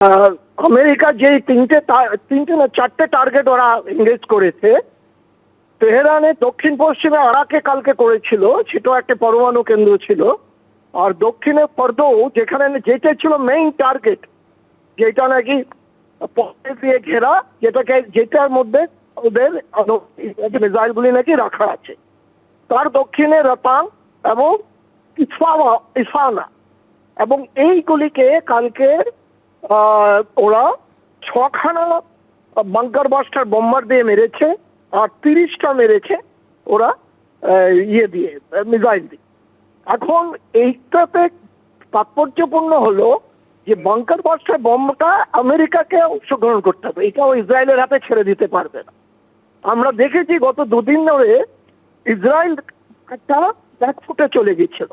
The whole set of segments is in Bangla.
আমেরিকা যেই তিনটে না চারটে টার্গেট ওরা এঙ্গেজ করেছে, তেহরানে দক্ষিণ পশ্চিমে আরাকে কালকে করেছিল, সেটাও একটা পরমাণু কেন্দ্র ছিল। আর দক্ষিণে ফর্দো, যেখানে যেটা ছিল মেইন টার্গেট, যেটা নাকি পথে দিয়ে ঘেরা, যেটার মধ্যে ওদের মিসাইল গুলি নাকি রাখা আছে, তার দক্ষিণে রাতাং এবং ইসফানা, এবং এইগুলিকে কালকে ওরা 6খানা বাংকার বাস্টার বোম্বার দিয়ে মেরেছে, আর 30টা মেরেছে ওরা দিয়ে মিসাইল দিয়ে। এখন এইটাতে তাৎপর্যপূর্ণ হলো যে বাংকার বাস্টার বোমটা আমেরিকাকে অংশগ্রহণ করতে হবে, এটাও ইসরায়েলের হাতে ছেড়ে দিতে পারবে না। আমরা দেখেছি গত দুদিন ধরে ইসরায়েল একটা ব্যাকফুটে চলে গেছিল,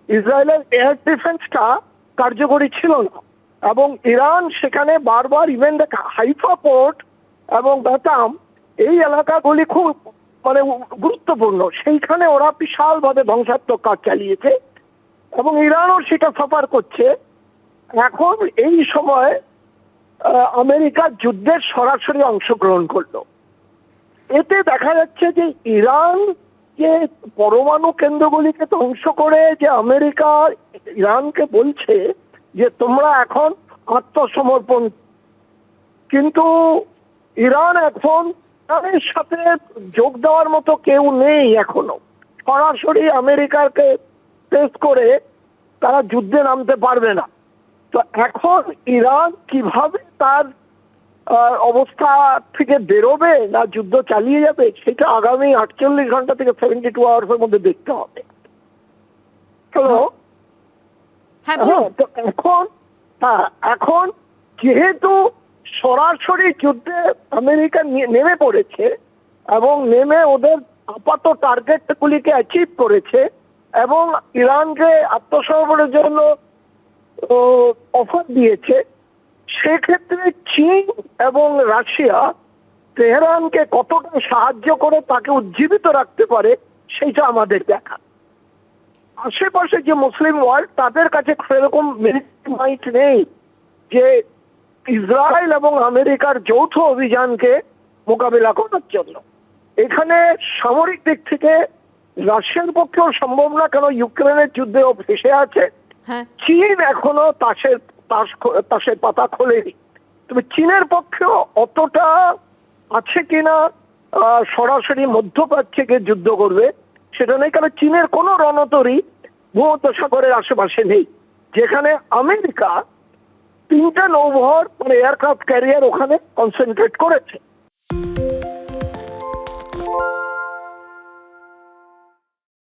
ইসরায়েলের এয়ার ডিফেন্সটা কার্যকরী ছিল না, এবং ইরান সেখানে বারবার, ইভেন হাইফা পোর্ট এবং বাতাম, এই এলাকাগুলি খুব গুরুত্বপূর্ণ, সেইখানে ওরা বিশালভাবে ধ্বংসাত্মক কাজ চালিয়েছে এবং ইরানও সেটা সাফার করছে। এখন এই সময় আমেরিকার যুদ্ধের সরাসরি অংশগ্রহণ করলো। এতে দেখা যাচ্ছে যে ইরান যে পরমাণু কেন্দ্রগুলিকে ধ্বংস করে, যে আমেরিকা ইরানকে বলছে যে তোমরা এখন আত্মসমর্পণ, কিন্তু ইরান এখন ইরানের সাথে যোগ দেওয়ার মতো কেউ নেই এখনো। সরাসরি আমেরিকাকে ফেস করে তারা যুদ্ধে নামতে পারবে না। তো এখন ইরান কিভাবে তার অবস্থা থেকে বেরোবে না যুদ্ধ চালিয়ে যাবে, সেটা আগামী 48 ঘন্টা থেকে 72 আওয়ার্সের মধ্যে দেখতে হবে। হ্যালো, তো এখন যেহেতু সরাসরি যুদ্ধে আমেরিকা নেমে পড়েছে এবং নেমে ওদের আপাত টার্গেটগুলিকে অ্যাচিভ করেছে এবং ইরানকে আত্মসমর্পণের জন্য অফার দিয়েছে, সেক্ষেত্রে চীন এবং রাশিয়া তেহরানকে কতটা সাহায্য করে তাকে উজ্জীবিত রাখতে পারে সেইটা আমাদের দেখা। আশেপাশে যে মুসলিম ওয়ার্ল্ড, তাদের কাছে সেরকম মিলিটারি মাইট নেই যে ইসরায়েল এবং আমেরিকার যৌথ অভিযানকে মোকাবিলা করার জন্য। এখানে সামরিক দিক থেকে রাশিয়ার পক্ষেও সম্ভব না, কেন ইউক্রেনের যুদ্ধে ও ফেসে আছে। চীন এখনো তাসের পাতা খোলেনি, তবে চীনের পক্ষেও অতটা আছে কিনা সরাসরি মধ্যপ্রাচ্যে গিয়ে যুদ্ধ করবে সেটা নেই, কারণ চীনের কোনো রণতরী ভূমধ্যসাগরের আশেপাশে নেই, যেখানে আমেরিকা 3টা নৌবহর এয়ারক্রাফট ক্যারিয়ার ওখানে কনসেন্ট্রেট করেছে।